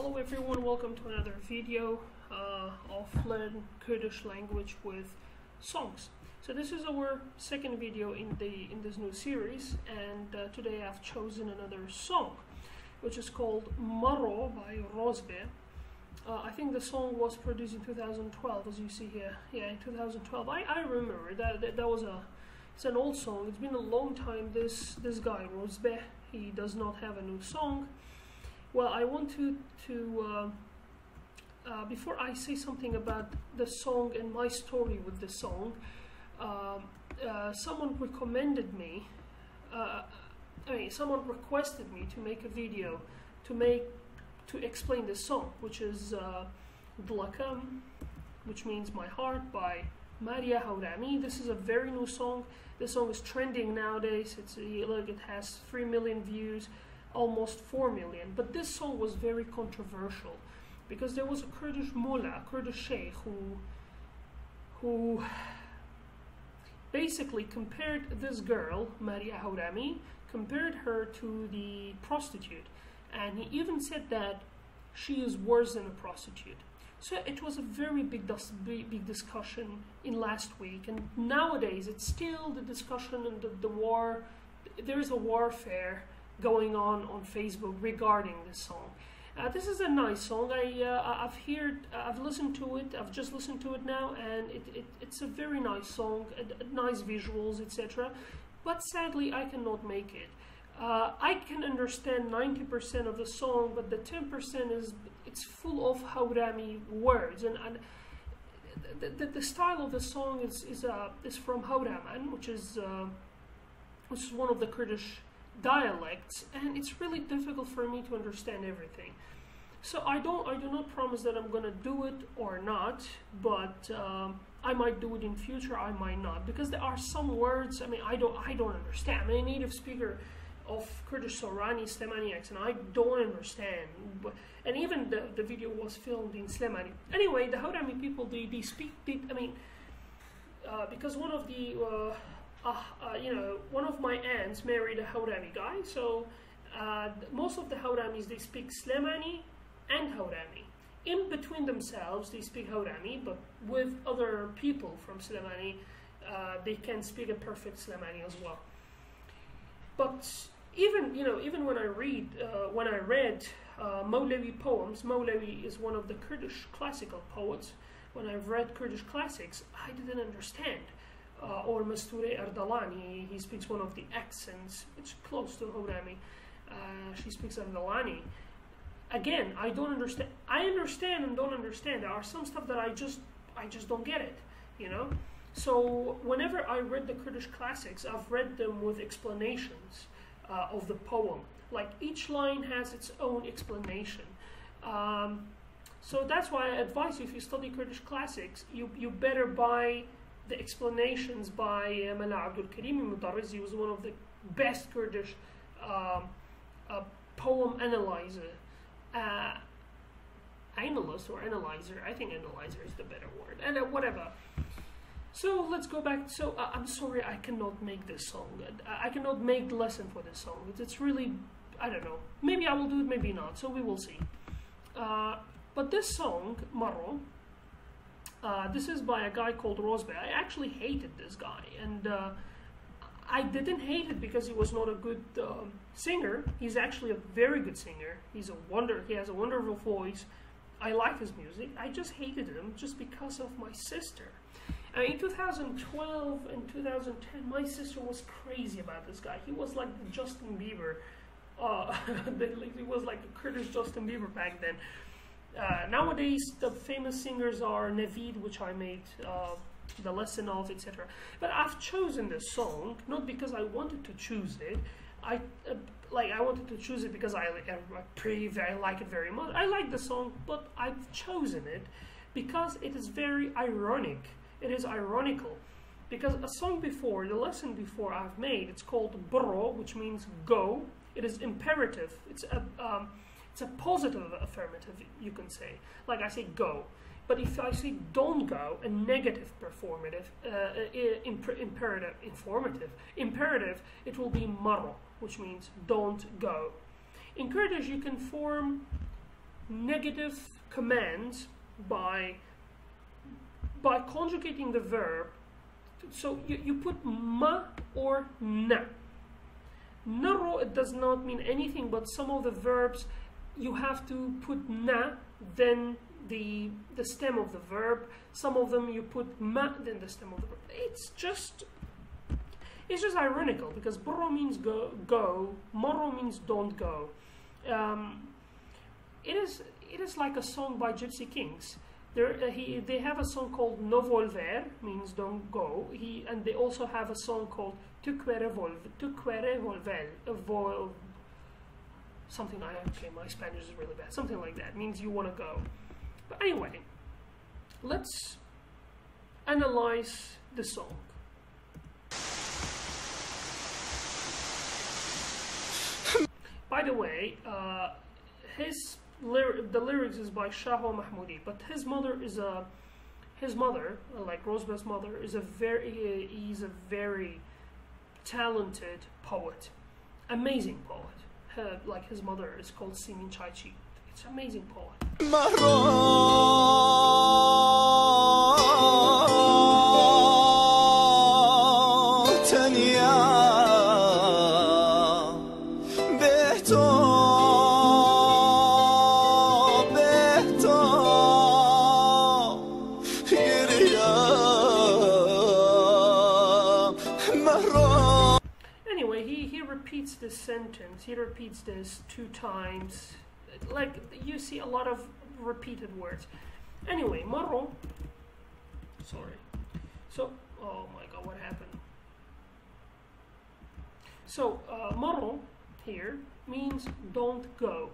Hello everyone, welcome to another video of learn Kurdish language with songs. So this is our second video in this new series, and today I've chosen another song which is called Maro by Rozbe. I think the song was produced in 2012, as you see here. Yeah, in 2012. I remember that was it's an old song. It's been a long time. This guy Rozbe, he does not have a new song. Well, I want to before I say something about the song and my story with the song, someone recommended me, someone requested me to make a video to explain this song, which is Dlakam, which means my heart, by Maria Haurami. This is a very new song. This song is trending nowadays. Look, it has 3 million views. Almost 4 million, but this song was very controversial because there was a Kurdish mullah, a Kurdish sheikh, who basically compared this girl, Maria Haurami, compared her to the prostitute, and he even said that she is worse than a prostitute. So it was a very big discussion in last week, and nowadays it's still the discussion and the war. There is a warfare going on Facebook regarding this song. This is a nice song. I've listened to it. I've just listened to it now, and it's a very nice song, nice visuals, etc. But sadly, I cannot make it. I can understand 90% of the song, but the 10% it's full of Haurami words, and the style of the song is from Hauraman, which is one of the Kurdish dialects, and it's really difficult for me to understand everything. So I do not promise that I'm gonna do it or not, but I might do it in future. I might not, because there are some words I don't understand. I'm a native speaker of Kurdish Sorani, Slemani accent. I don't understand, and even the video was filmed in Slemani. Anyway, the Haurami people, they speak, because one of the one of my aunts married a Haurami guy, so most of the Hauramis, they speak Slemani and Haurami. In between themselves, they speak Haurami, but with other people from Slemani, they can speak a perfect Slemani as well. But even when I read Mawlawi poems, Mawlawi is one of the Kurdish classical poets. When I've read Kurdish classics, I didn't understand. Or Masture Erdalani, he speaks one of the accents. It's close to Haurami. She speaks Erdalani. Again, I don't understand. I understand and don't understand. There are some stuff that I just don't get it, So whenever I read the Kurdish classics, I've read them with explanations of the poem. Like each line has its own explanation. So that's why I advise you, if you study Kurdish classics, you better buy the explanations by Mala Abdul Karim Mudarrizi. He was one of the best Kurdish poem analyst or analyzer. I think analyzer is the better word, and whatever. So let's go back. So I'm sorry, I cannot make this song. I cannot make the lesson for this song. It's really, I don't know. Maybe I will do it, maybe not. So we will see. But this song, Maro, this is by a guy called Rozbe. I actually hated this guy, and I didn't hate it because he was not a good singer. He's actually a very good singer. He has a wonderful voice. I like his music. I just hated him just because of my sister. In 2012 and 2010, my sister was crazy about this guy. He was like the Justin Bieber. He was like a Kurdish Justin Bieber back then. Nowadays, the famous singers are Naveed, which I made the lesson of, etc. But I've chosen this song not because I wanted to choose it. I wanted to choose it because I like it very much. I like the song, but I've chosen it because it is very ironic. It is ironical because a song before, the lesson before I've made, it's called Bro, which means go. It is imperative. It's a positive affirmative, you can say. Like I say go. But if I say don't go, a negative performative, imperative, it will be maro, which means don't go. In Kurdish, you can form negative command by conjugating the verb. So you put ma or na. Naro, it does not mean anything, but some of the verbs you have to put na, then the stem of the verb. Some of them you put ma, then the stem of the verb. It's just ironical, because burro means go, morro means don't go. It is like a song by Gypsy Kings. They have a song called No Volver, means don't go. And they also have a song called Tu quere volver, something like that. Okay, my Spanish is really bad. Something like that, means you want to go. But anyway, let's analyze the song. By the way, the lyrics is by Shaho Mahmoudi, but his mother, like Rosebud's mother, is he's a very talented poet, amazing poet. Like his mother is called Simin Chaichi. It's an amazing poet. Anyway, he repeats this sentence. He repeats this 2 times. Like, you see a lot of repeated words. Anyway, marro. Sorry. So, oh my God, what happened? So, marro here means don't go.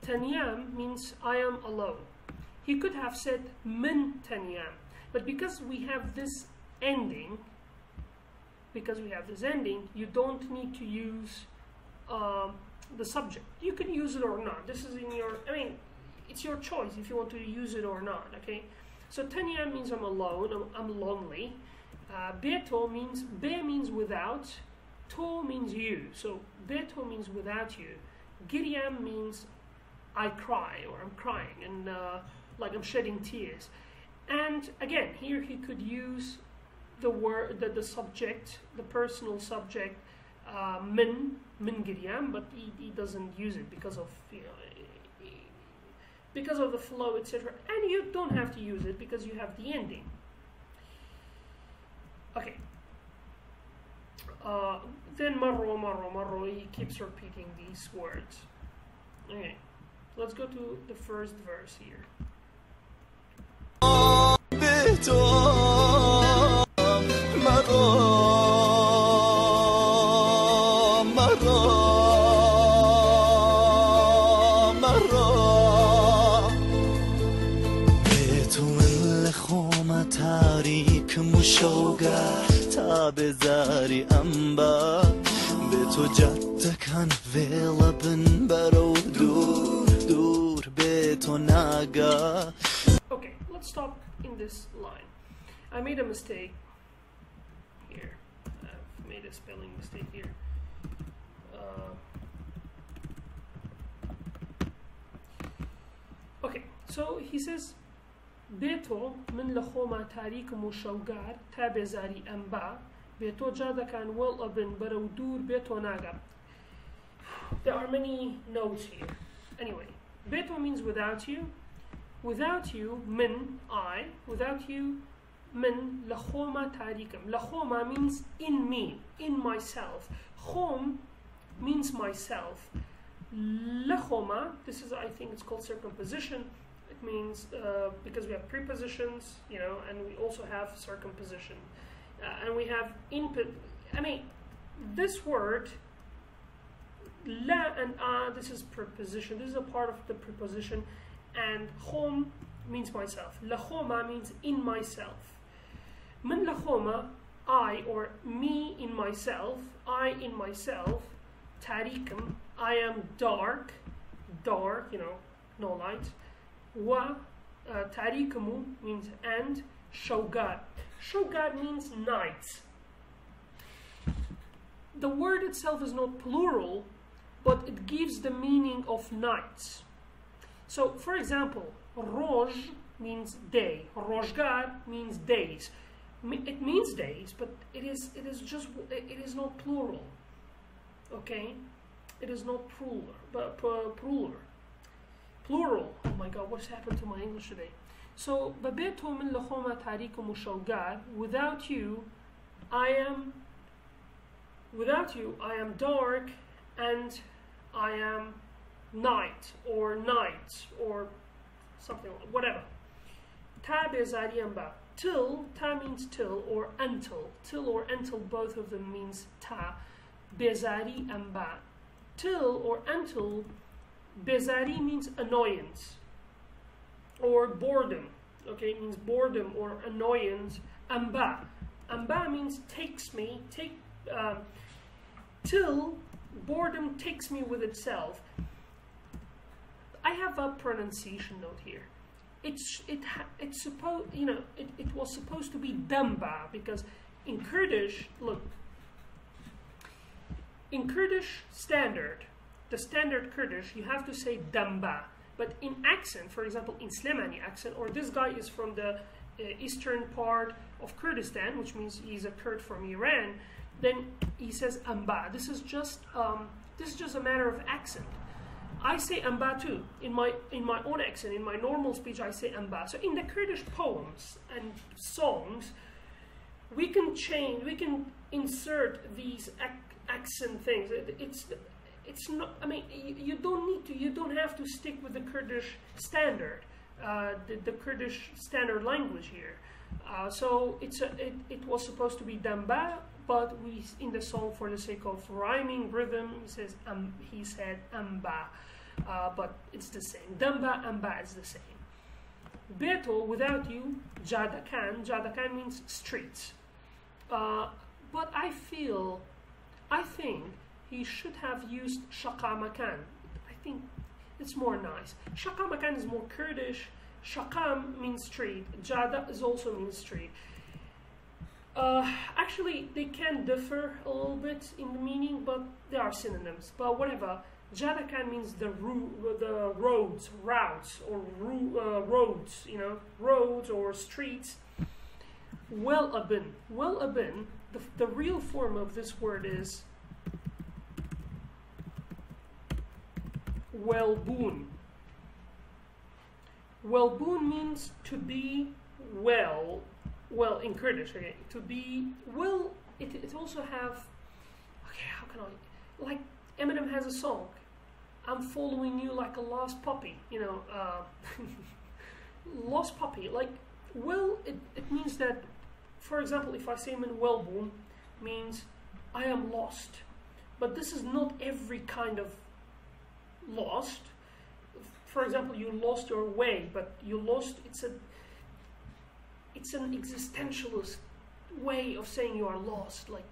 Tanyam means I am alone. He could have said min tanyam, but because we have this ending, you don't need to use the subject. You can use it or not. This is it's your choice if you want to use it or not, okay? So tanyam means I'm alone, I'm lonely. Beto means, be means without, to means you. So beto means without you. Giryam means I cry, or I'm crying, and like I'm shedding tears. And again, here he could use the word, the subject, the personal subject, min giryam, but he doesn't use it because of because of the flow, etc. And you don't have to use it because you have the ending. Okay. Then marro, he keeps repeating these words. Okay, let's go to the first verse here. Okay, let's stop in this line. I made a mistake here. I've made a spelling mistake here. Okay, so he says Beto min lachoma tarik mushawgar tabezari amba Beto jada kan wel abin barawdur Beto naga. There are many notes here. Anyway, Beto means without you. Without you, min, I. Without you, min, lachoma tarikum. Lachoma means in me, in myself. Chom means myself. Lachoma, this is, I think it's called circumposition. It means, because we have prepositions, and we also have circumposition. And we have input. This word, la and a, this is preposition. This is a part of the preposition. And chom means myself. Lachoma means in myself. Min lachoma, I, or me in myself. I in myself. Tarikum, I am dark. Dark, no light. Wa, tarikumu means and. Shogat. Shogat means night. The word itself is not plural, but it gives the meaning of night. So, for example, roj means day. Rojgar means days. It means days, but it is not plural. Okay, it is not plural. But plural. Oh my God, what's happened to my English today? So, babeto min lahoma tariq mushawgar. Without you, I am dark, and I am night, or something, whatever. Ta bezari amba. Till, ta means till, or until. Till or until, both of them means ta. Bezari amba. Till or until. Bezari means annoyance or boredom. Okay, it means boredom or annoyance. Amba. Amba means takes me. Till boredom takes me with itself. I have a pronunciation note here. It was supposed to be damba, because in Kurdish, look, in Kurdish standard, the standard Kurdish, you have to say damba. But in accent, for example, in Slemani accent, or this guy is from the eastern part of Kurdistan, which means he's a Kurd from Iran, then he says amba. This is just a matter of accent. I say amba too. In my own accent, in my normal speech, I say amba. So in the Kurdish poems and songs, we can insert these accent things. It's not. I mean, you don't have to stick with the Kurdish standard, the Kurdish standard language here. So it was supposed to be damba, but in the song, for the sake of rhyming rhythm, he said amba, but it's the same. Damba, amba is the same. Beto, without you, jadakan. Jadakan means streets. But I think he should have used shaqamakan. I think it's more nice. Shaqamakan is more Kurdish. Shaqam means street. Jada is also means street. Actually, they can differ a little bit in the meaning, but they are synonyms. But whatever. Jadakan means the roads, routes, or roads, roads or streets. Well-abin. Well-abin, the real form of this word is well-boon. Well-boon means to be well in Kurdish, okay, to be well. It also have, okay, how can I, like Eminem has a song, I'm following you like a lost puppy, lost puppy, like, well, it means that, for example, if I say I'm in well-boon, means I am lost. But this is not every kind of lost. For example, you lost your way, but you lost, it's an existentialist way of saying you are lost. Like,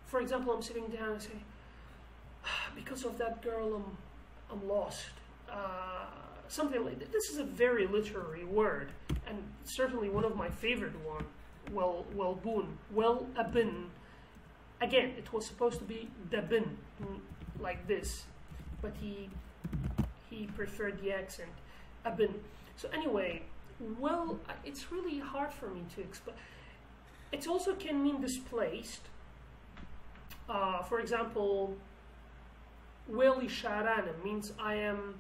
for example, I'm sitting down and say, because of that girl, I'm lost. Something like that. This is a very literary word, and certainly one of my favorite one. Well-boon, well-abin. Again, it was supposed to be dabin, like this, but he preferred the accent, abin. So anyway, well, it's really hard for me to explain. It also can mean displaced. For example, Weli Sharana means I am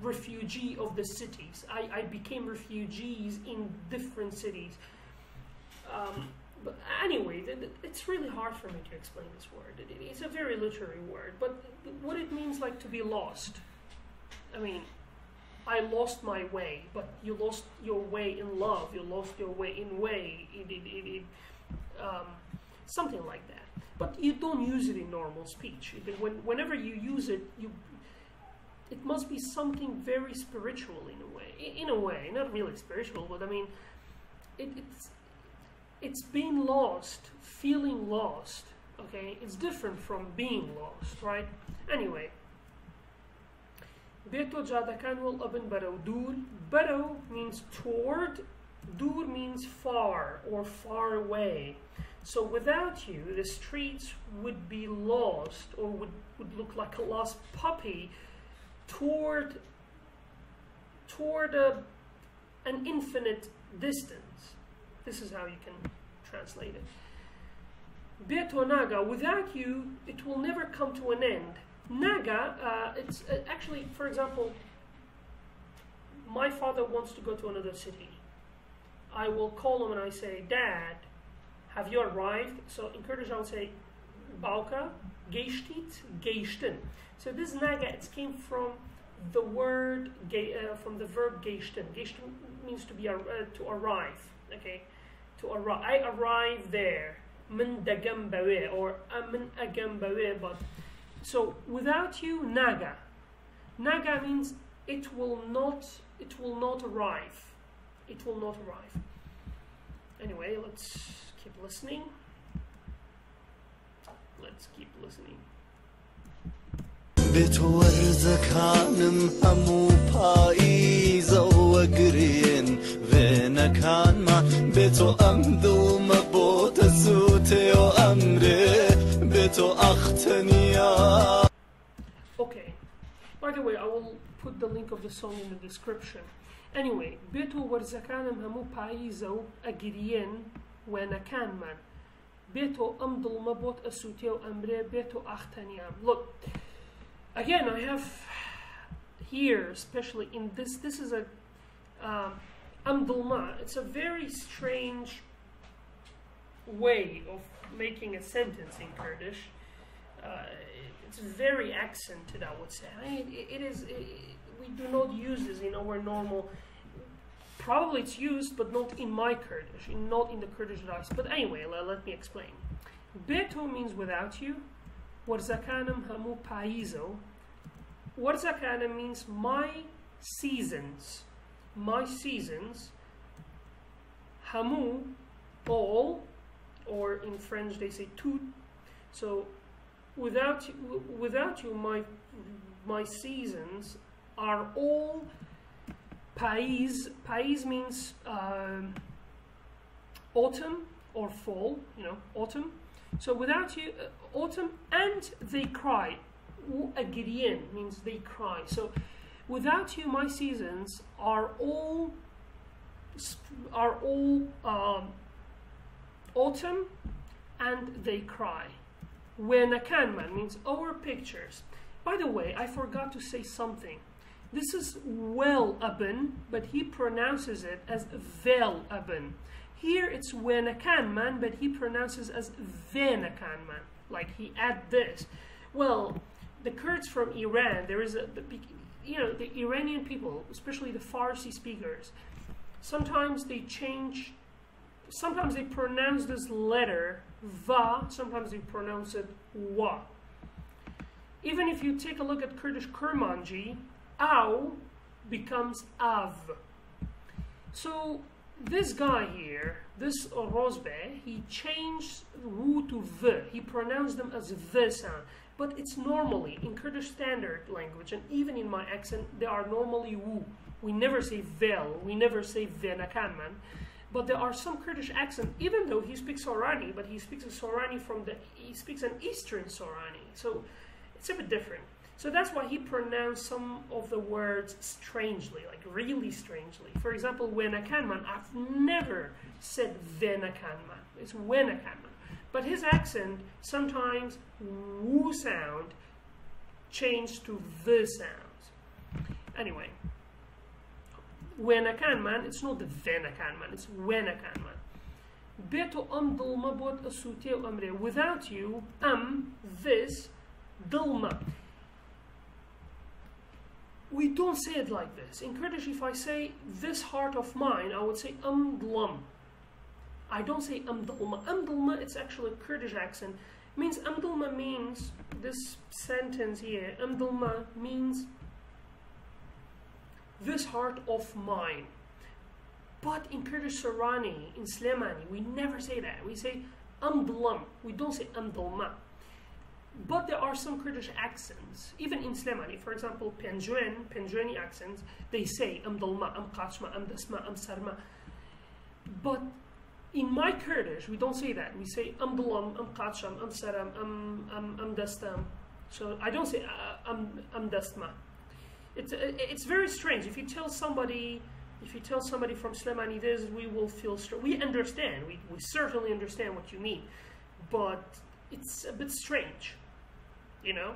refugee of the cities. I became refugees in different cities. But anyway, it's really hard for me to explain this word. It's a very literary word, but what it means, like, to be lost. I mean, I lost my way, but you lost your way in love. You lost your way in way. Something like that. But you don't use it in normal speech. Whenever you use it, it must be something very spiritual in a way. In a way, not really spiritual, but I mean, it's being lost, feeling lost. Okay, it's different from being lost, right? Anyway. Beto jadakan wal abin baro. Dur. Baro means toward. Dur means far or far away. So without you, the streets would be lost, or would look like a lost puppy toward toward an infinite distance. This is how you can translate it. Beto naga, without you, it will never come to an end. Naga, it's actually, for example, my father wants to go to another city. I will call him and I say, Dad, have you arrived? So in Kurdish I would say, Bauka, geishtit, geishtin. So this naga, it came from the word, from the verb geishtin. Geishtin means to be to arrive. Okay, to arrive. I arrive there. Min dagambawe or min agambawe. But so without you, naga. Naga means it will not arrive. It will not arrive. Anyway, let's keep listening. Let's keep listening. بتو ورزكانم همو پاییز و گرین و نکان ما بتو امدو مبوت سوته و امره بتو اختنیا. Okay. By the way, I will put the link of the song in the description. Anyway, بتو ورزكانم همو پاییز و گرین و نکان من بتو امدو مبوت سوته و امره بتو اختنیا. Look. Again, I have here, especially in this is a amdulma. It's a very strange way of making a sentence in Kurdish. It's very accented, I would say. We do not use this in our normal. Probably it's used, but not in my Kurdish, not in the Kurdish that I speak. But anyway, let me explain. Beto means without you. Warzakanim hamu paizo. Warzakanim means my seasons. My seasons. Hamu, all, or in French they say tout. So without you, my seasons are all pais. Pais means autumn or fall. Autumn. So without you, autumn, and they cry. Agirien means they cry. So without you, my seasons are all autumn, and they cry. Wenakanman means our pictures. By the way, I forgot to say something. This is well abin, but he pronounces it as vel abin. Here it's Wenakanman, but he pronounces as Venakanman, like he add this. Well, the Kurds from Iran, there is the Iranian people, especially the Farsi speakers, sometimes they pronounce this letter va, sometimes they pronounce it wa. Even if you take a look at Kurdish Kurmanji, au becomes av. So this guy here, this Rozbe, he changed wu to v. He pronounced them as v sound. But it's normally, in Kurdish standard language, and even in my accent, they are normally wu. We never say vel, we never say venakanman. But there are some Kurdish accents, even though he speaks Sorani, but he speaks a Sorani he speaks an Eastern Sorani. So it's a bit different. So that's why he pronounced some of the words strangely, like really strangely. For example, Wenakanman, I've never said Venakanman. It's Wenakanman. But his accent, sometimes woo sound changed to the sounds. Anyway, Wenakanman, it's not the Venakanman, it's Wenakanman. Beto dulma bot asute amre. Without you, this, dulma. We don't say it like this. In Kurdish, if I say this heart of mine, I would say dlum. I don't say amdulma. Amdulma, it's actually a Kurdish accent. Amdulma means, this sentence here, amdulma means this heart of mine. But in Kurdish Sorani, in Slemani, we never say that. We say amdulum. We don't say amdulma. But there are some Kurdish accents, even in Slemani. For example, Penjueni accents, they say amdulma, amqachma, amdasma, amsarma. But in my Kurdish, we don't say that. We say amdulam, amqacham, amsaram, amdastam. So I don't say amdasma. it's very strange. If you tell somebody from Slemani this, we will feel we understand. We certainly understand what you mean, but it's a bit strange, you know.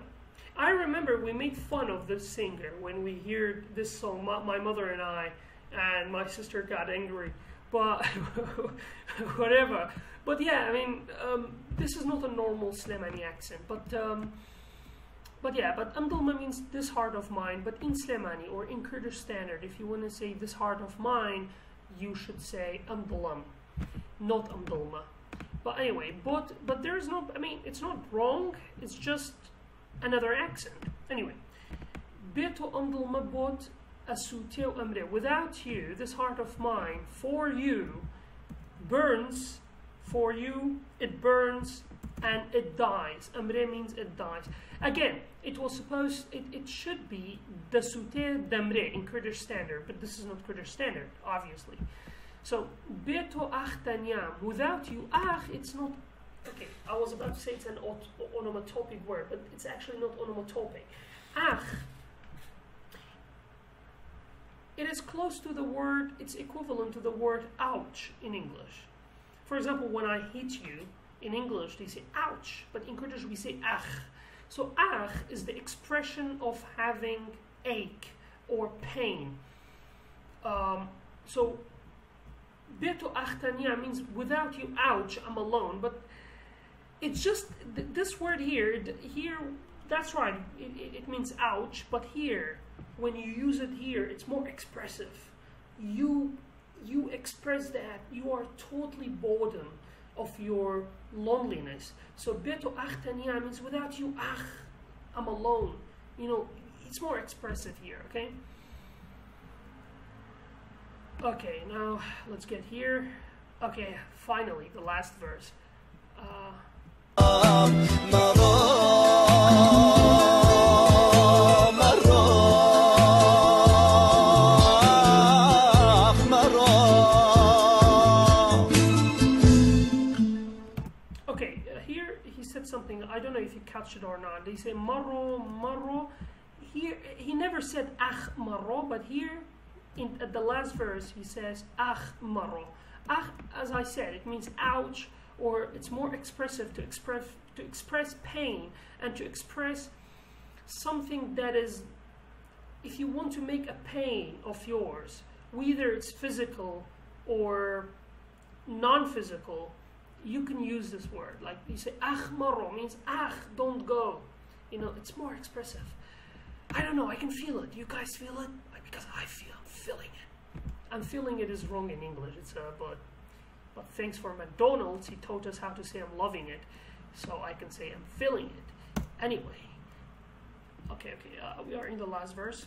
I remember we made fun of this singer when we heard this song. My mother and I, and my sister got angry, but whatever. But yeah, I mean, this is not a normal Slemani accent, but yeah, but Amdulma means this heart of mine. But in Slemani or in Kurdish standard, if you want to say this heart of mine, you should say Amdulam, not Amdulma. But anyway, but there is no, I mean, it's not wrong. It's just another accent. Anyway, Beto Amdulma bot asuteu amre. Without you, this heart of mine, for you, burns. For you, it burns and it dies. Amre means it dies. Again, it was supposed, it should be dasute damre in Kurdish standard, but this is not Kurdish standard, obviously. So, beto ach tanyam. Without you, ach, it's not, okay, I was about to say it's an onomatopic word, but it's actually not onomatopic. Ach, it is close to the word, it's equivalent to the word ouch in English. For example, when I hit you, in English they say ouch, but in Kurdish we say ach. So ach is the expression of having ache or pain. So beto ach tanya means without you, ouch, I'm alone. But it's just this word here, that's right, it means ouch, but here, when you use it here, it's more expressive. You express that you are totally boredom of your loneliness. So beto ach tanya means without you, ach, I'm alone. You know, it's more expressive here, okay? Okay, now let's get here. Okay, finally, the last verse. Something, I don't know if you catch it or not. They say marro. Here he never said ach marro, but here at the last verse he says ach marro. Ach, as I said, it means ouch, or it's more expressive to express pain and to express something that is, if you want to make a pain of yours, whether it's physical or non-physical, you can use this word. Like you say, ach marro means ach, don't go. You know, it's more expressive. I don't know, I can feel it. You guys feel it? Because I'm feeling it. I'm feeling it is wrong in English. It's but thanks for McDonald's, he taught us how to say I'm loving it, so I can say I'm feeling it. Anyway, okay, we are in the last verse.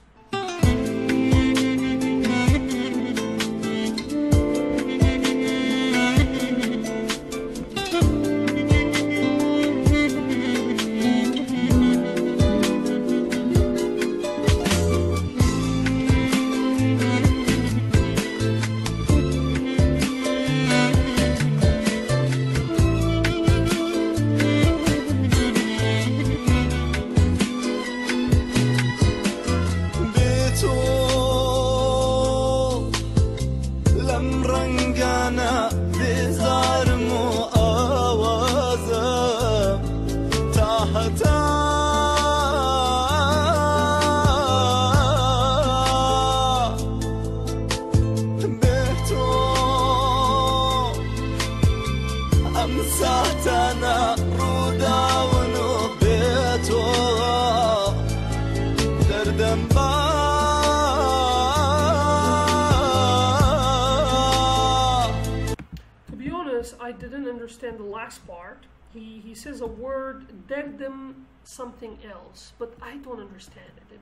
I didn't understand the last part. He says a word, derdem something else, but I don't understand it,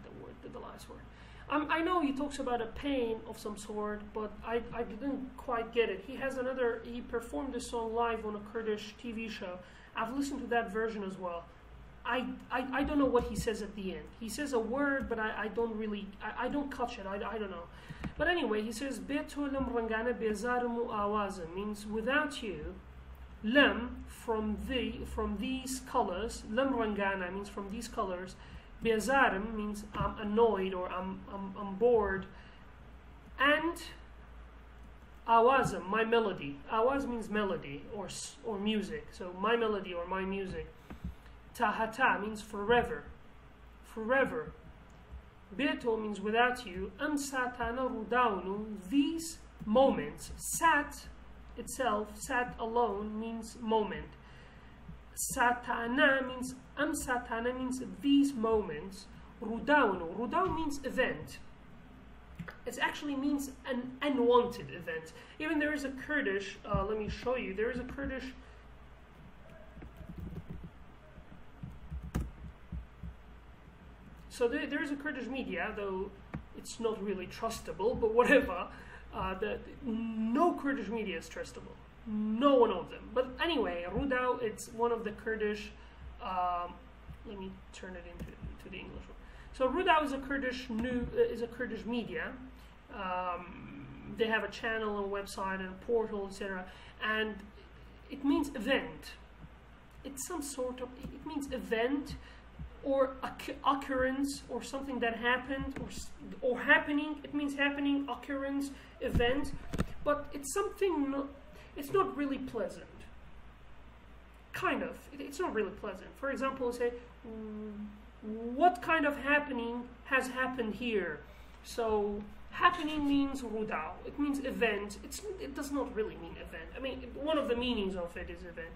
the last word. I know he talks about a pain of some sort, but I didn't quite get it. He performed this song live on a Kurdish TV show. I've listened to that version as well. I don't know what he says at the end. He says a word, but I don't catch it. I don't know. But anyway, he says beto lem rangana bezarmu awazim, means without you. Lem from these colors. Lem rangana means from these colors. Bezarim means I'm annoyed or I'm bored. And awazim, my melody. Awaz means melody or music. So my melody or my music. Tahata means forever. Forever. Beto means without you. Satana rudaunu, these moments. Sat itself, sat alone means moment. Satana means satana means these moments. Rudaunu. Rudaun means event. It actually means an unwanted event. Even there is a Kurdish, let me show you, there is a Kurdish so there is a Kurdish media, though it's not really trustable, but whatever. No Kurdish media is trustable. No one of them. But anyway, Rudau, it's one of the Kurdish, let me turn it into the English one. So Rudau is a Kurdish media. They have a channel, a website, and a portal, etc. And it means event. It's some sort of, it means event or occurrence or something that happened or happening. It means happening, occurrence, event. But it's something, it's not really pleasant. Kind of. It's not really pleasant. For example, say, what kind of happening has happened here? So happening means rudau. It means event. It does not really mean event. I mean, one of the meanings of it is event.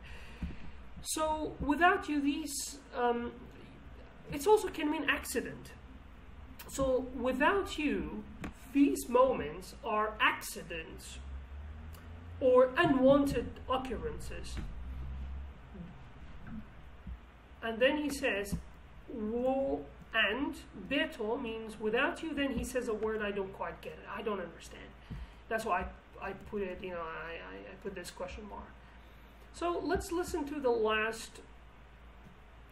So without you, these, it also can mean accident. So without you, these moments are accidents or unwanted occurrences. And then he says, wo, and beto means without you. Then he says a word I don't quite get it. I don't understand. That's why I put it, I put this question mark. So let's listen to the last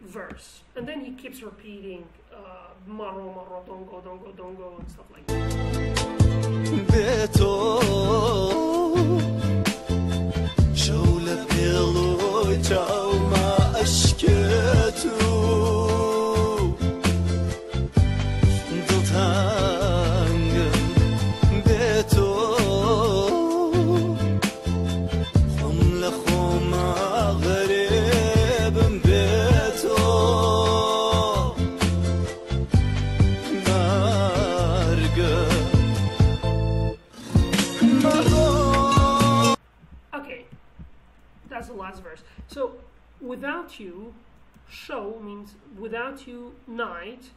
verse. And then he keeps repeating maro, maro, dongo, dongo, dongo, and stuff like that. Beto, شوله پیلو چاوما اشکتو دلتنگم بیتو خم لخم غریبم بیتو Okay, that's the last verse. So without you, show means without you, night.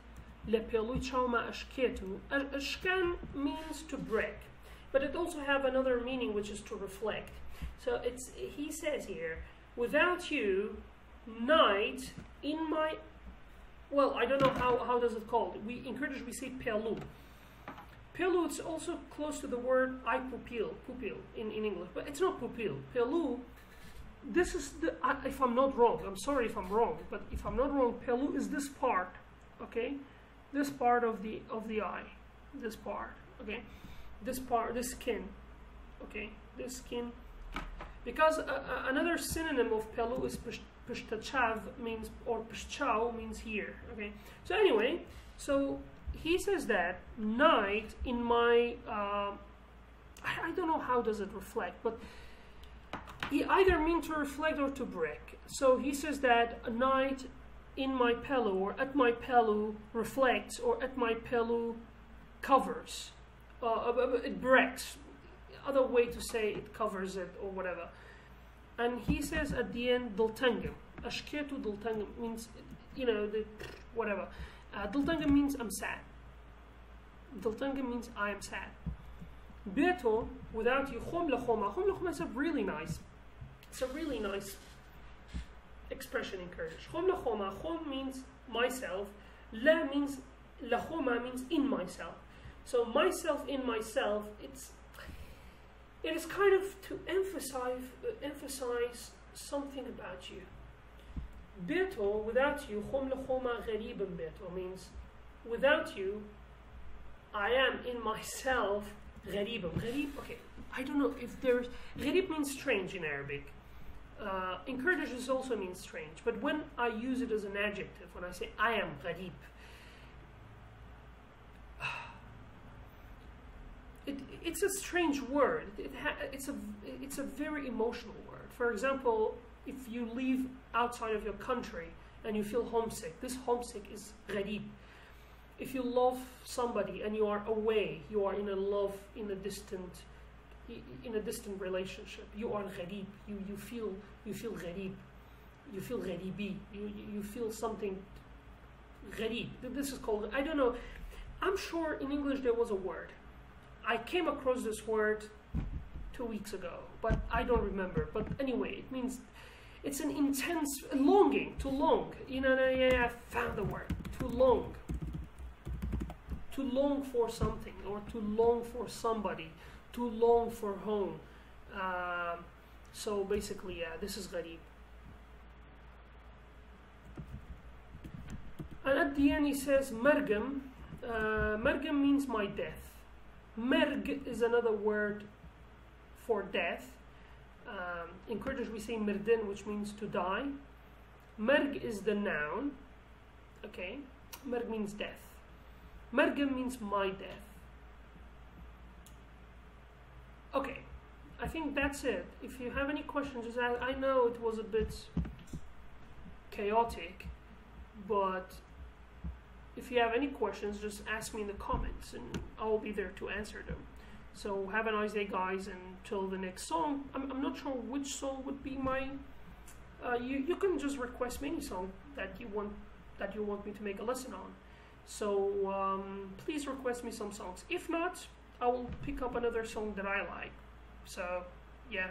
Lepelu chauma ashketu. Ashkan means to break, but it also have another meaning, which is to reflect. So it's, he says here, without you, night in my, well, I don't know how does it called. In Kurdish we say pelu. Pelu, it's also close to the word I pupil in English, but it's not pupil. Pelu, this is the, if I'm not wrong, I'm sorry if I'm wrong, but if I'm not wrong, pelu is this part, okay? This part of the eye, this part, okay? This part, this skin, okay? This skin. Because another synonym of pelu is pishtachav, means, or pishchau means here, okay? So anyway, so he says that night in my, I don't know how does it reflect, but he either means to reflect or to break. So he says that a night in my pelu or at my pelu reflects, or at my pelu covers. It breaks. Other way to say it covers it or whatever. And he says at the end, Dultangam. Ashketu Dultangam means, whatever. Dultangam means I'm sad. Dultangam means I am sad. Beto, without you, chom lechoma. Chom lechoma is it's a really nice expression in Kurdish. Chom lechoma. Chom means myself. La means, lechoma means in myself. So myself in myself, it is kind of to emphasize something about you. Beto, without you, chom lechoma gharibim beto means without you, I am in myself gharibim. Gharib, okay, I don't know if there's, gharib means strange in Arabic. In Kurdish it also means strange, but when I use it as an adjective, when I say I am gharib, it's a strange word. It's a very emotional word. For example, if you leave outside of your country and you feel homesick, this homesick is gharib. If you love somebody and you are away, you are in a distant relationship, you are gharib. You feel gharib. You feel gharibi. You feel something gharib. This is called, I don't know. I'm sure in English there was a word. I came across this word 2 weeks ago, but I don't remember. But anyway, it means it's an intense longing, to long. You know, I found the word. To long. To long for something, or to long for somebody, to long for home. So basically, yeah, this is gharib. And at the end he says mergem. Mergem means my death. Merg is another word for death. In Kurdish we say mirdin, which means to die. Merg is the noun. Okay, merg means death. Mergem means my death. Okay, I think that's it. If you have any questions, just ask. I know it was a bit chaotic, but if you have any questions, just ask me in the comments and I'll be there to answer them. So have a nice day, guys, and till the next song. I'm not sure which song would be my you can just request me any song that you want me to make a lesson on. So please request me some songs. If not, I will pick up another song that I like. So yeah.